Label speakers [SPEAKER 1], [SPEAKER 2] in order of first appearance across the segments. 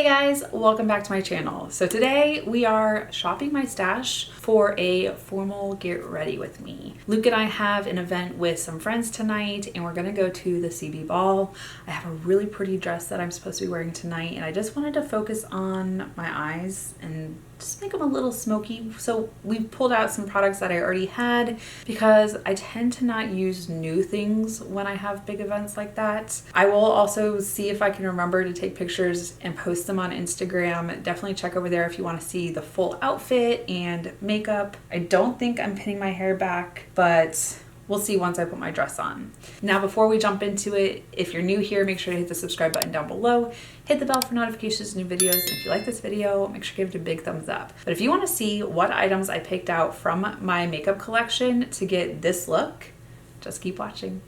[SPEAKER 1] guys, welcome back to my channel. So today we are shopping my stash for a formal get ready with me. Luke and I have an event with some friends tonight and we're gonna go to the Seabee Ball. I have a really pretty dress that I'm supposed to be wearing tonight and I just wanted to focus on my eyes and just make them a little smoky. So we pulled out some products that I already had because I tend to not use new things when I have big events like that. I will also see if I can remember to take pictures and post them on Instagram. Definitely check over there if you want to see the full outfit and makeup. I don't think I'm pinning my hair back, but we'll see once I put my dress on. Now, before we jump into it, if you're new here, make sure to hit the subscribe button down below. Hit the bell for notifications of new videos. And if you like this video, make sure to give it a big thumbs up. But if you want to see what items I picked out from my makeup collection to get this look, just keep watching.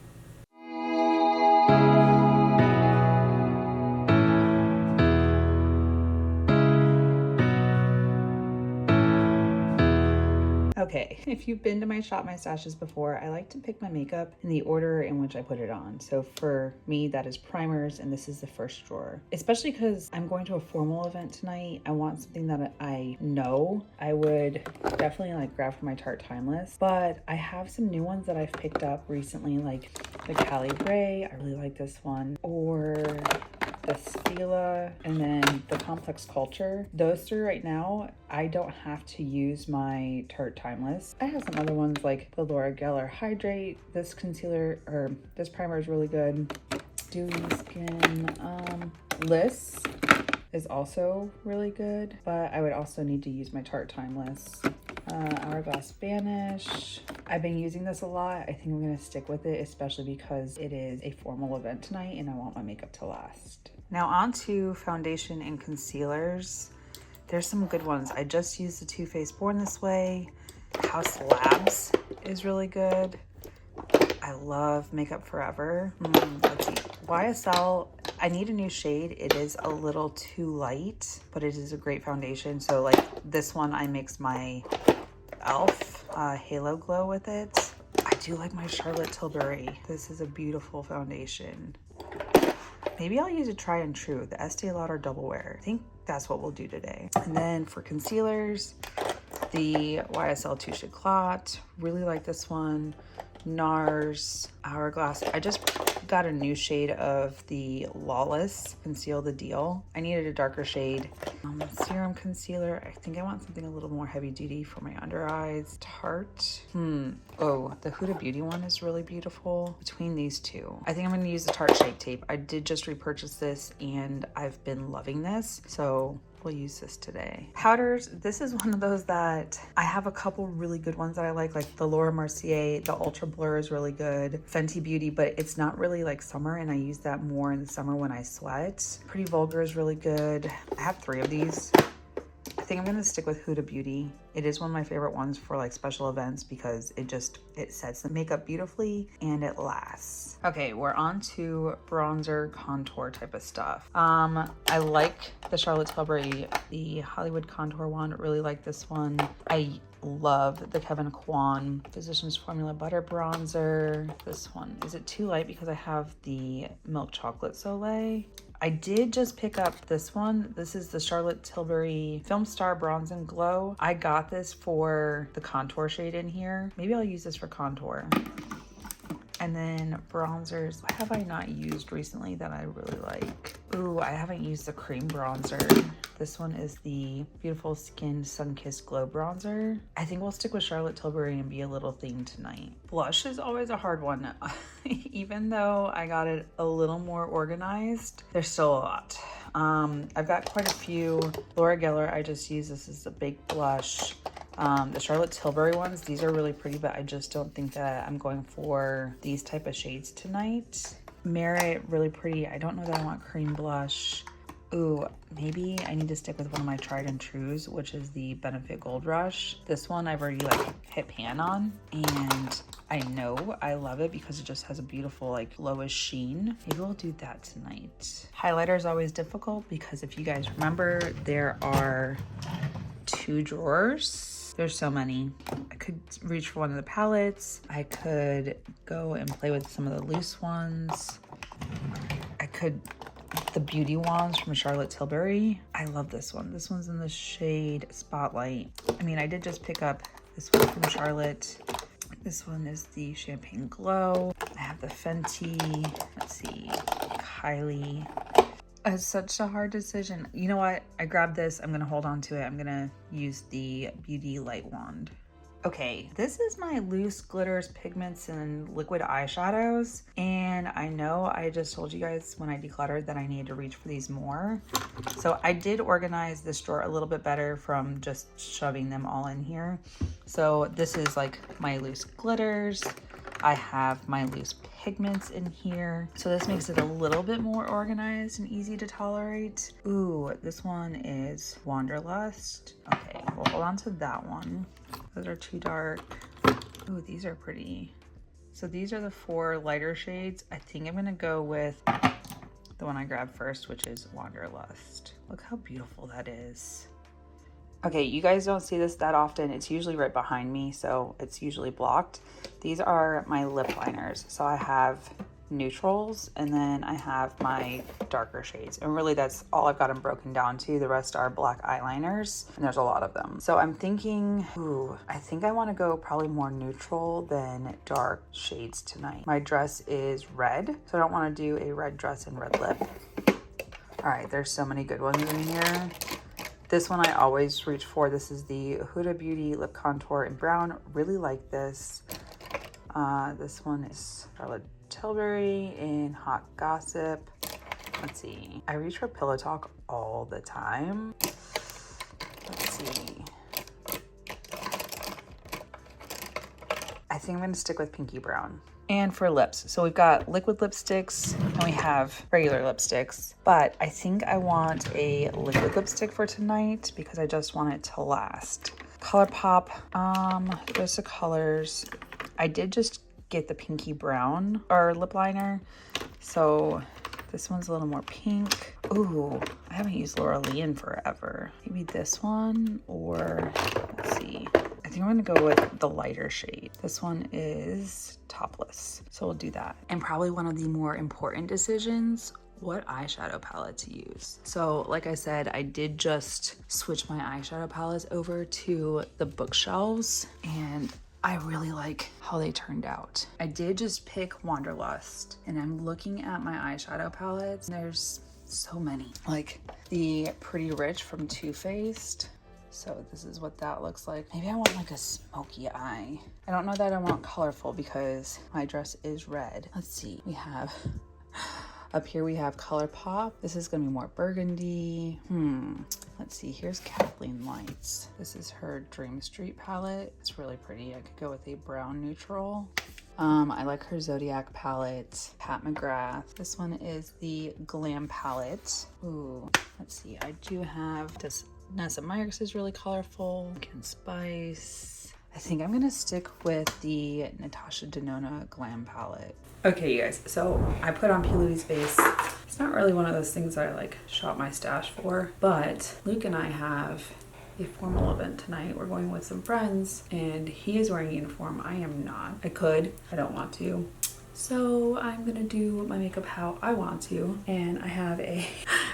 [SPEAKER 1] Okay, if you've been to my Shop My Stashes before, I like to pick my makeup in the order in which I put it on. So for me, that is primers, and this is the first drawer. Especially because I'm going to a formal event tonight, I want something that I know I would definitely like grab from my Tarte Timeless. But I have some new ones that I've picked up recently, like the TILBURY. I really like this one. Or the Stila, and then the Complex Culture. Those three right now, I don't have to use my Tarte Timeless. I have some other ones like the Laura Geller Hydrate. This concealer, or this primer is really good. Dewy Skin. Liss is also really good, but I would also need to use my Tarte Timeless. Hourglass Vanish. I've been using this a lot. I think I'm gonna stick with it, especially because it is a formal event tonight and I want my makeup to last. Now on to foundation and concealers. There's some good ones. I just used the Too Faced Born This Way. House Labs is really good. I love Makeup Forever. Let's see. YSL, I need a new shade. It is a little too light, but it is a great foundation. So like this one, I mix my e.l.f. Halo Glow with it. I do like my Charlotte Tilbury. This is a beautiful foundation. Maybe I'll use a Try and True, the Estee Lauder Double Wear. I think that's what we'll do today. And then for concealers, the YSL Touche Éclat. Really like this one. NARS Hourglass. I just got a new shade of the Lawless Conceal the Deal. I needed a darker shade. Serum concealer. I think I want something a little more heavy duty for my under eyes. Tarte. Oh, the Huda Beauty one is really beautiful. Between these two, I think I'm going to use the Tarte Shape Tape. I did just repurchase this and I've been loving this, so we'll use this today. Powders, this is one of those that I have a couple really good ones that I like the Laura Mercier, the Ultra Blur is really good. Fenty Beauty, but it's not really like summer and I use that more in the summer when I sweat. Pretty Vulgar is really good. I have 3 of these. I think I'm gonna stick with Huda Beauty. It is one of my favorite ones for like special events because it sets the makeup beautifully and it lasts. Okay, we're on to bronzer contour type of stuff. I like the Charlotte Tilbury, the Hollywood Contour one. Really like this one. I love the Kevyn Kwan Physicians Formula Butter Bronzer. This one, is it too light because I have the Milk Chocolate Soleil? I did just pick up this one. This is the Charlotte Tilbury Film Star Bronze and Glow. I got this for the contour shade in here. Maybe I'll use this for contour. And then bronzers, what have I not used recently that I really like? Ooh, I haven't used the cream bronzer. This one is the Beautiful Skin Sun-Kissed Glow Bronzer. I think we'll stick with Charlotte Tilbury and be a little theme tonight. Blush is always a hard one. Even though I got it a little more organized, there's still a lot. I've got quite a few. Laura Geller, I just use this as a big blush. The Charlotte Tilbury ones, these are really pretty, but I just don't think that I'm going for these type of shades tonight. Merit, really pretty. I don't know that I want cream blush. Ooh, maybe I need to stick with one of my tried and trues, which is the Benefit Gold Rush. This one I've already like hit pan on and I know I love it because it just has a beautiful like glowish sheen. Maybe we'll do that tonight. Highlighter is always difficult because if you guys remember, there are 2 drawers. There's so many. I could reach for one of the palettes. I could go and play with some of the loose ones. I could, the beauty wands from Charlotte Tilbury. I love this one. This one's in the shade Spotlight. I mean, I did just pick up this one from Charlotte. This one is the Champagne Glow. I have the Fenty. Let's see, Kylie. It's such a hard decision. You know what? I grabbed this. I'm gonna hold on to it. I'm gonna use the Beauty Light Wand. Okay, this is my loose glitters, pigments, and liquid eyeshadows. And I know I just told you guys when I decluttered that I needed to reach for these more. So I did organize this drawer a little bit better from just shoving them all in here. So this is like my loose glitters. I have my loose pigments in here. So this makes it a little bit more organized and easy to tolerate. Ooh, this one is Wanderlust. Okay, we'll hold on to that one. Those are too dark. Ooh, these are pretty. So these are the 4 lighter shades. I think I'm gonna go with the one I grabbed first, which is Wanderlust. Look how beautiful that is. Okay, you guys don't see this that often. It's usually right behind me, so it's usually blocked. These are my lip liners. So I have neutrals, and then I have my darker shades. And really that's all I've got them broken down to. The rest are black eyeliners, and there's a lot of them. So I'm thinking, ooh, I think I wanna go probably more neutral than dark shades tonight. My dress is red, so I don't wanna do a red dress and red lip. All right, there's so many good ones in here. This one I always reach for. This is the Huda Beauty Lip Contour in Brown. Really like this. This one is Charlotte Tilbury in Hot Gossip. Let's see. I reach for Pillow Talk all the time. Let's see. I think I'm gonna stick with Pinky Brown. And for lips, so we've got liquid lipsticks and we have regular lipsticks, but I think I want a liquid lipstick for tonight because I just want it to last. ColourPop, there's the colors. I did just get the Pinky Brown or lip liner, so this one's a little more pink. Ooh, I haven't used Laura Lee in forever. Maybe this one, or let's see. I think I'm gonna go with the lighter shade. This one is Topless, so we'll do that. And probably one of the more important decisions, what eyeshadow palette to use. So like I said, I did just switch my eyeshadow palettes over to the bookshelves, and I really like how they turned out. I did just pick Wanderlust, and I'm looking at my eyeshadow palettes. There's so many, like the Pretty Rich from Too Faced. So this is what that looks like. Maybe I want like a smoky eye. I don't know that I want colorful because my dress is red. Let's see, we have, up here we have ColourPop. This is gonna be more burgundy. Let's see, here's Kathleen Lights. This is her Dream Street palette. It's really pretty. I could go with a brown neutral. I like her Zodiac palette, Pat McGrath. This one is the Glam palette. Ooh, let's see, I do have this. Nessa Myers is really colorful. Pumpkin Spice. I think I'm gonna stick with the NATASHA DENONA Glam palette. Okay, you guys, so I put on P. Louie's base. It's not really one of those things that I like shop my stash for, but Luke and I have a formal event tonight. We're going with some friends, and he is wearing a uniform. I am not. I could, I don't want to. So I'm gonna do my makeup how I want to, and I have a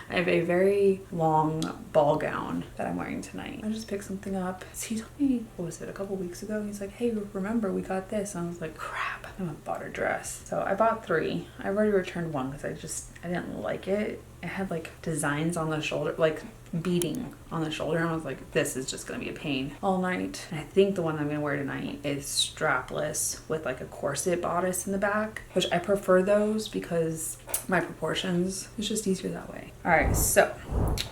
[SPEAKER 1] very long ball gown that I'm wearing tonight. I just picked something up. He told me, what was it, a couple weeks ago? He's like, hey, remember we got this? And I was like, crap, I haven't bought a dress. So I bought 3. I've already returned one because I didn't like it. It had like designs on the shoulder, like beading on the shoulder, and I was like, this is just gonna be a pain all night. And I think the one I'm gonna wear tonight is strapless with like a corset bodice in the back, which I prefer those because my proportions, it's just easier that way. All right, so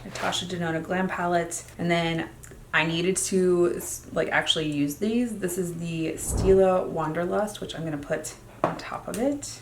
[SPEAKER 1] NATASHA DENONA Glam palette, and then I needed to like actually use these. This is the Stila Wanderlust, which I'm gonna put on top of it.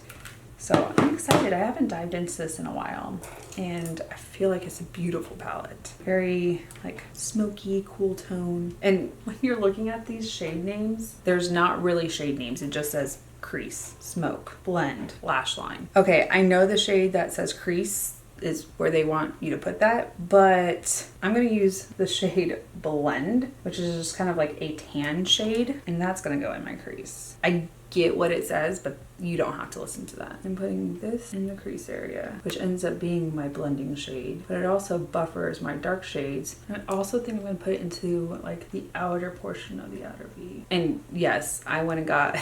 [SPEAKER 1] So I'm excited. I haven't dived into this in a while, and I feel like it's a beautiful palette. Very like smoky, cool tone. And when you're looking at these shade names, there's not really shade names. It just says crease, smoke, blend, lash line. Okay, I know the shade that says crease is where they want you to put that, but I'm gonna use the shade Blend, which is just kind of like a tan shade, and that's gonna go in my crease. I get what it says, but you don't have to listen to that. I'm putting this in the crease area, which ends up being my blending shade, but it also buffers my dark shades. And I also think I'm gonna put it into like the outer portion of the outer V. And yes, I went and got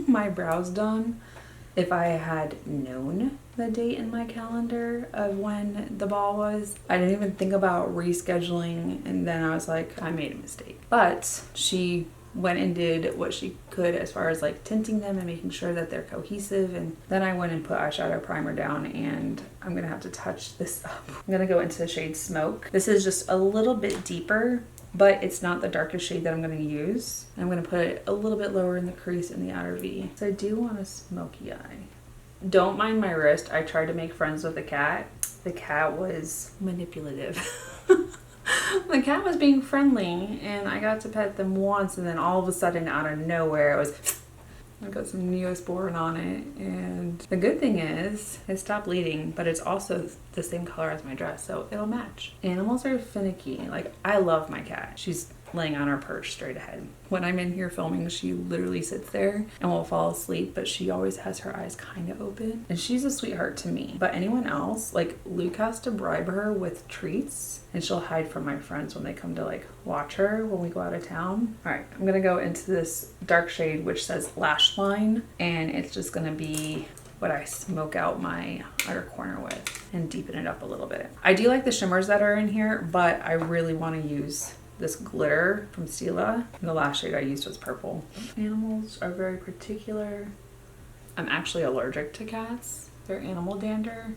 [SPEAKER 1] my brows done. If I had known the date in my calendar of when the ball was, I didn't even think about rescheduling, and then I was like, I made a mistake. But she went and did what she could as far as like tinting them and making sure that they're cohesive, and then I went and put eyeshadow primer down, and I'm gonna have to touch this up. I'm gonna go into the shade Smoke. This is just a little bit deeper, but it's not the darkest shade that I'm gonna use. I'm gonna put it a little bit lower in the crease in the outer V. So I do want a smoky eye. Don't mind my wrist. I tried to make friends with the cat. The cat was manipulative. The cat was being friendly, and I got to pet them once, and then all of a sudden out of nowhere it was I got some Neosporin on it, and the good thing is it stopped bleeding, but it's also the same color as my dress, so it'll match. Animals are finicky. Like, I love my cat. She's laying on her perch straight ahead. When I'm in here filming, she literally sits there and will fall asleep, but she always has her eyes kind of open, and she's a sweetheart to me. But anyone else, like Luke has to bribe her with treats, and she'll hide from my friends when they come to like watch her when we go out of town. All right, I'm gonna go into this dark shade which says Lash Line, and it's just gonna be what I smoke out my outer corner with and deepen it up a little bit. I do like the shimmers that are in here, but I really want to use this glitter from Stila. The last shade I used was purple. Animals are very particular. I'm actually allergic to cats. They're animal dander.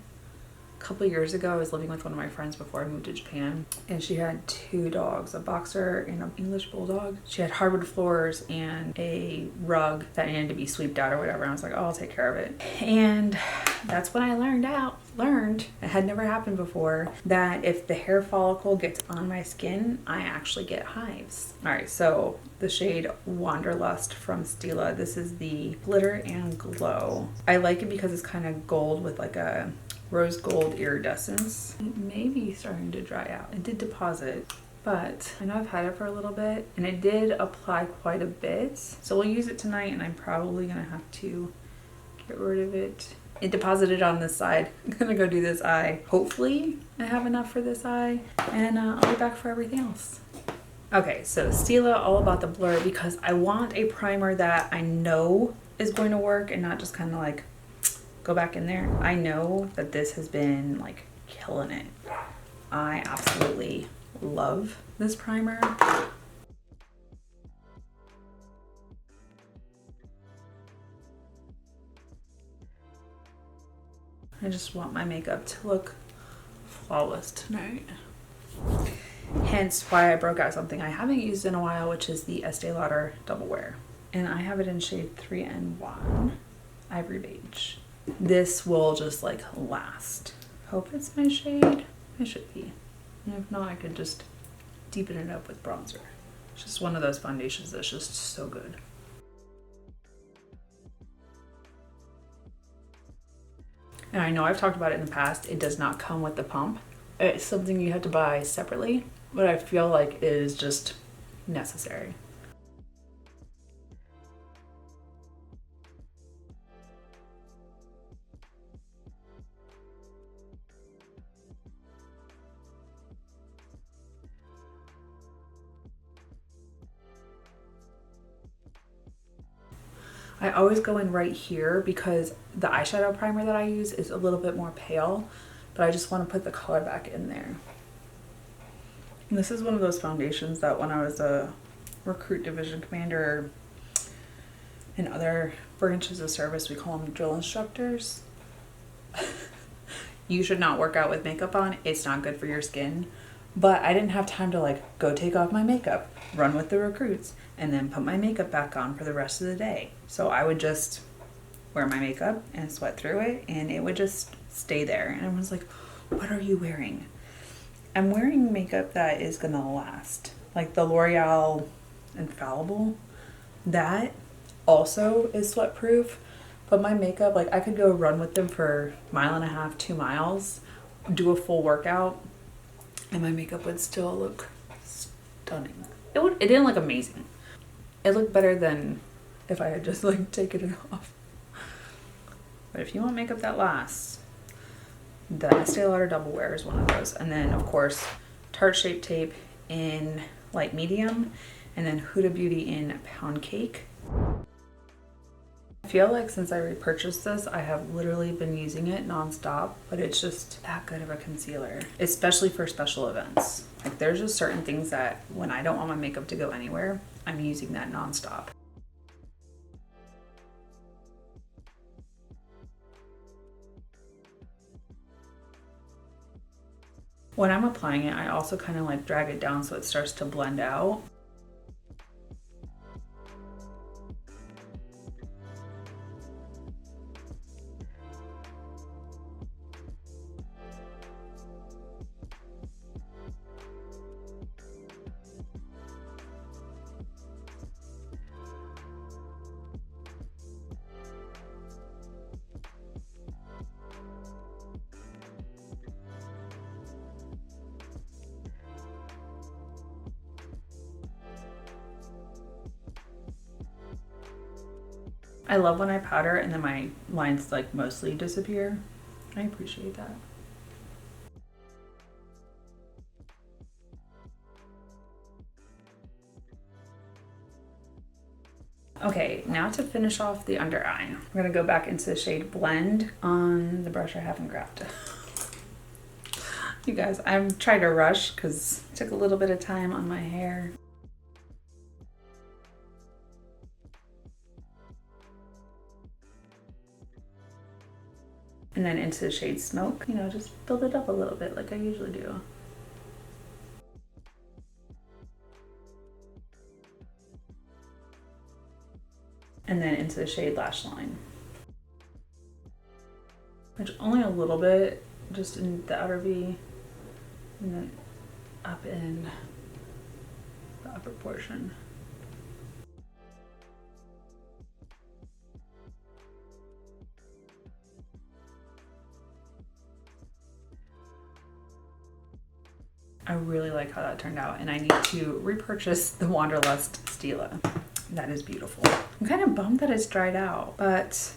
[SPEAKER 1] A couple years ago, I was living with one of my friends before I moved to Japan, and she had two dogs, a boxer and an English bulldog. She had hardwood floors and a rug that needed to be swept out or whatever. And I was like, oh, I'll take care of it. And that's when I learned, it had never happened before, that if the hair follicle gets on my skin, I actually get hives. All right, so the shade Wanderlust from Stila. This is the Glitter and Glow. I like it because it's kind of gold with like a rose gold iridescence. It may be starting to dry out. It did deposit, but I know I've had it for a little bit, and it did apply quite a bit. So we'll use it tonight, and I'm probably gonna have to get rid of it. It deposited on this side. I'm gonna go do this eye. Hopefully I have enough for this eye, and I'll be back for everything else. Okay, so Stila, all about the blur, because I want a primer that I know is going to work and not just kind of like go back in there. I know that this has been like killing it. I absolutely love this primer. I just want my makeup to look flawless tonight. Hence why I broke out something I haven't used in a while, which is the Estee Lauder Double Wear. And I have it in shade 3N1, Ivory Beige. This will just like last. Hope it's my shade. It should be. And if not, I could just deepen it up with bronzer. It's just one of those foundations that's just so good. And I know I've talked about it in the past. It does not come with the pump. It's something you have to buy separately, but I feel like it is just necessary. I always go in right here because the eyeshadow primer that I use is a little bit more pale, but I just want to put the color back in there. And this is one of those foundations that when I was a recruit division commander in other branches of service, we call them drill instructors. You should not work out with makeup on. It's not good for your skin. But I didn't have time to like go take off my makeup, run with the recruits, and then put my makeup back on for the rest of the day. So I would just wear my makeup and sweat through it, and it would just stay there. And everyone's like, what are you wearing? I'm wearing makeup that is gonna last. Like the L'Oreal Infallible. That also is sweat proof. But my makeup, like I could go run with them for 1.5 miles, 2 miles, do a full workout, and my makeup would still look stunning. It didn't look amazing. It looked better than if I had just like taken it off. But if you want makeup that lasts, the Estee Lauder Double Wear is one of those. And then of course, Tarte Shape Tape in light medium, and then Huda Beauty in Pound Cake. I feel like since I repurchased this, I have literally been using it nonstop, but it's just that good of a concealer, especially for special events. Like there's just certain things that when I don't want my makeup to go anywhere, I'm using that nonstop. When I'm applying it, I also kind of like drag it down so it starts to blend out. I love when I powder and then my lines like mostly disappear. I appreciate that. Okay, now to finish off the under eye. I'm gonna go back into the shade Blend on the brush I haven't grabbed. You guys, I'm trying to rush because it took a little bit of time on my hair. And then into the shade Smoke, you know, just build it up a little bit like I usually do. And then into the shade Lash Line. Which only a little bit, just in the outer V, and then up in the upper portion. I really like how that turned out, and I need to repurchase the Wanderlust Stila. That is beautiful. I'm kind of bummed that it's dried out, but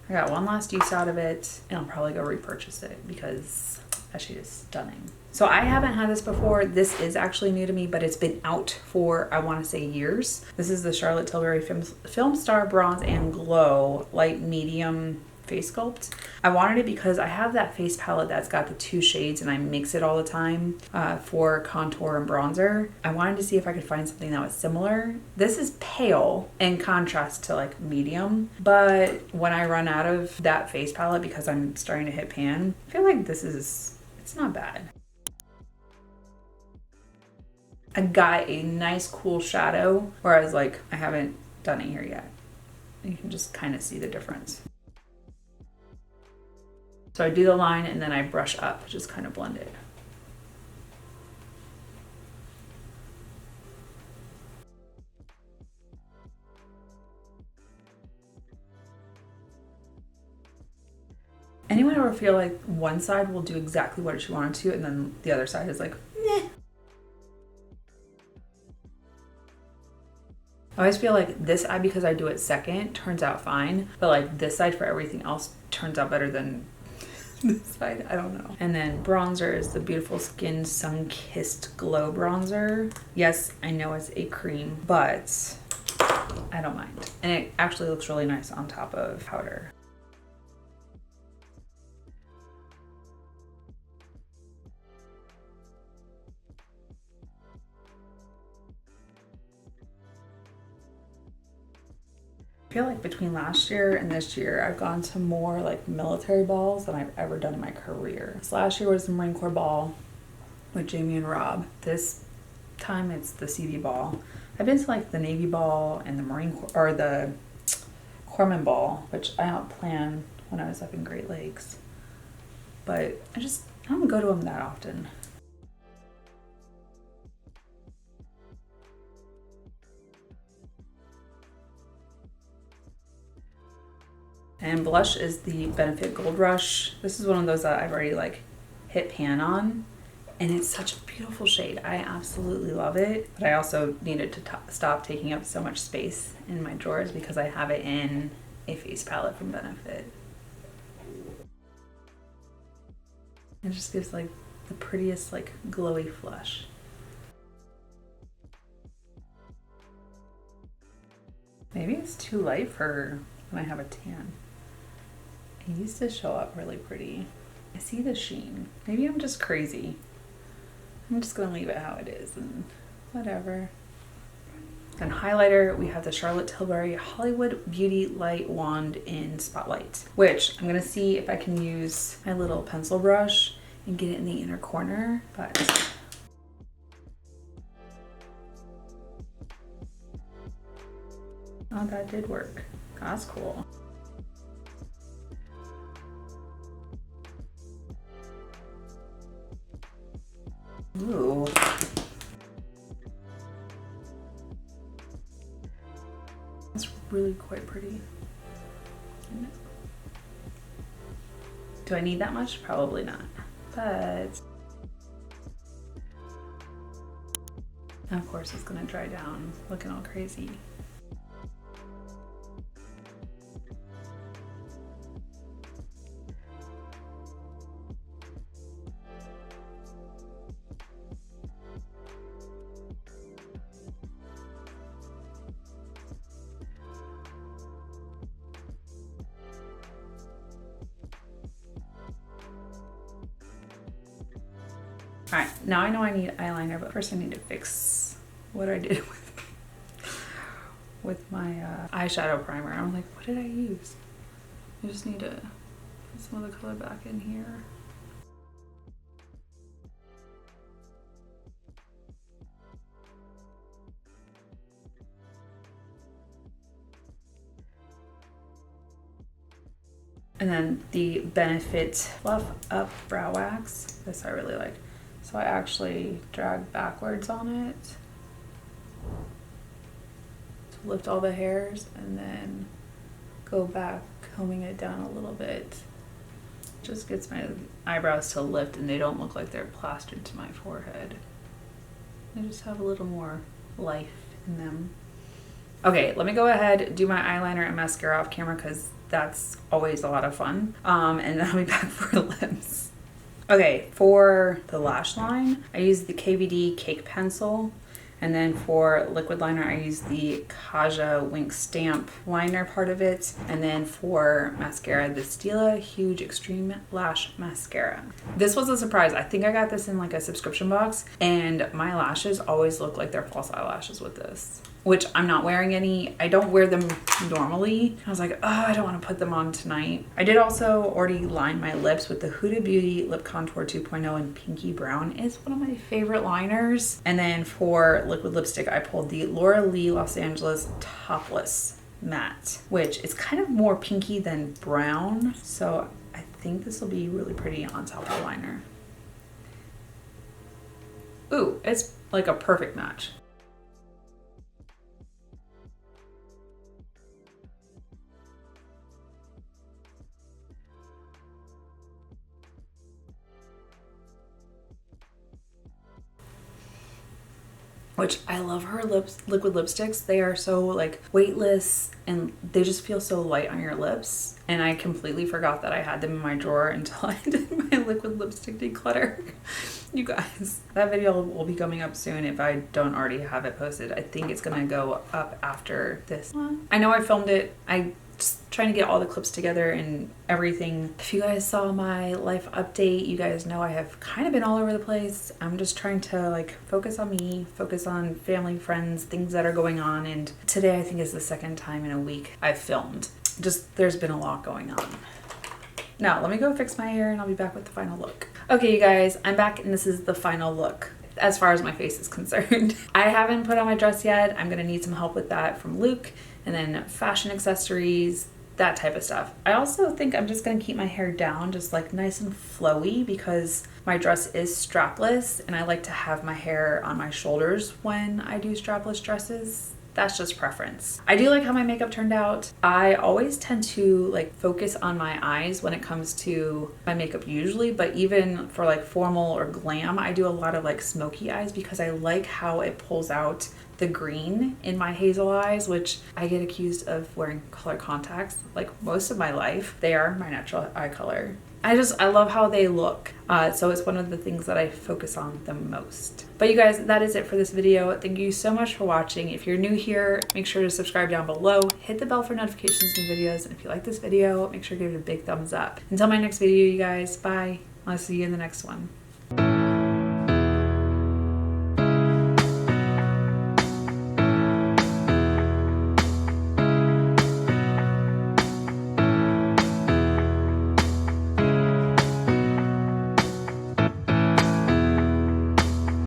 [SPEAKER 1] I got one last use out of it, and I'll probably go repurchase it because that shade is stunning. So I haven't had this before. This is actually new to me, but it's been out for, I want to say, years. This is the Charlotte Tilbury Film Star Bronze and Glow Light Medium Face Sculpt. I wanted it because I have that face palette that's got the two shades and I mix it all the time for contour and bronzer. I wanted to see if I could find something that was similar. This is pale in contrast to like medium, but when I run out of that face palette because I'm starting to hit pan, I feel like it's not bad. I got a nice cool shadow where I was like, I haven't done it here yet. You can just kind of see the difference. So I do the line and then I brush up, just kind of blend it. Anyone ever feel like one side will do exactly what she wanted to and then the other side is like, meh? I always feel like this eye, because I do it second, turns out fine, but like this side for everything else turns out better than this side. I don't know. And then bronzer is the Beautiful Skin Sun-Kissed Glow Bronzer. Yes, I know it's a cream, but I don't mind. And it actually looks really nice on top of powder. I feel like between last year and this year, I've gone to more like military balls than I've ever done in my career. So last year was the Marine Corps ball with Jamie and Rob. This time it's the Seabee Ball. I've been to like the Navy Ball and the Marine Corps, or the Corpsman Ball, which I don't plan when I was up in Great Lakes. But I don't go to them that often. And blush is the Benefit Gold Rush. This is one of those that I've already like hit pan on, and it's such a beautiful shade. I absolutely love it, but I also needed to stop taking up so much space in my drawers because I have it in a face palette from Benefit. It just gives like the prettiest like glowy flush. Maybe it's too light for when I have a tan. It used to show up really pretty. I see the sheen. Maybe I'm just crazy. I'm just gonna leave it how it is and whatever. Then highlighter, we have the Charlotte Tilbury Hollywood Beauty Light Wand in Spotlight, which I'm gonna see if I can use my little pencil brush and get it in the inner corner, but oh, that did work. That's cool. Ooh. That's really quite pretty. Do I need that much? Probably not. But and of course it's gonna dry down looking all crazy. All right, now I know I need eyeliner, but first I need to fix what I did with my eyeshadow primer. I'm like, what did I use? I just need to put some of the color back in here. And then the Benefit Fluff Up Brow Wax. This I really like. So I actually drag backwards on it to lift all the hairs and then go back, combing it down a little bit. Just gets my eyebrows to lift and they don't look like they're plastered to my forehead. They just have a little more life in them. Okay, let me go ahead, do my eyeliner and mascara off camera because that's always a lot of fun. And then I'll be back for lips. Okay, for the lash line, I use the KVD Cake Pencil. And then for liquid liner, I use the Kaja Wink Stamp liner part of it. And then for mascara, the Stila Huge Extreme Lash Mascara. This was a surprise. I think I got this in like a subscription box and my lashes always look like they're false eyelashes with this, which I'm not wearing any. I don't wear them normally. I was like, oh, I don't want to put them on tonight. I did also already line my lips with the Huda Beauty Lip Contour 2.0 in Pinky Brown. It's one of my favorite liners. And then for liquid lipstick, I pulled the Laura Lee Los Angeles Topless Matte, which is kind of more pinky than brown. So I think this will be really pretty on top of the liner. Ooh, it's like a perfect match. Which I love her liquid lipsticks. They are so like weightless and they just feel so light on your lips. And I completely forgot that I had them in my drawer until I did my liquid lipstick declutter. You guys, that video will be coming up soon if I don't already have it posted. I think it's gonna go up after this one. I know I filmed it. Just trying to get all the clips together and everything. If you guys saw my life update, you guys know I have kind of been all over the place. I'm just trying to like focus on me, focus on family, friends, things that are going on. And today I think is the second time in a week I've filmed. Just there's been a lot going on. Now let me go fix my hair and I'll be back with the final look. Okay, you guys, I'm back and this is the final look as far as my face is concerned. I haven't put on my dress yet. I'm gonna need some help with that from Luke. And then fashion accessories, that type of stuff. I also think I'm just gonna keep my hair down, just like nice and flowy because my dress is strapless and I like to have my hair on my shoulders when I do strapless dresses. that's just preference. I do like how my makeup turned out. I always tend to like focus on my eyes when it comes to my makeup usually, but even for like formal or glam, I do a lot of like smoky eyes because I like how it pulls out the green in my hazel eyes, which I get accused of wearing color contacts like most of my life. They are my natural eye color. I love how they look. So it's one of the things that I focus on the most. But you guys, that is it for this video. Thank you so much for watching. If you're new here, make sure to subscribe down below. Hit the bell for notifications and videos. And if you like this video, make sure to give it a big thumbs up. Until my next video, you guys, bye. I'll see you in the next one.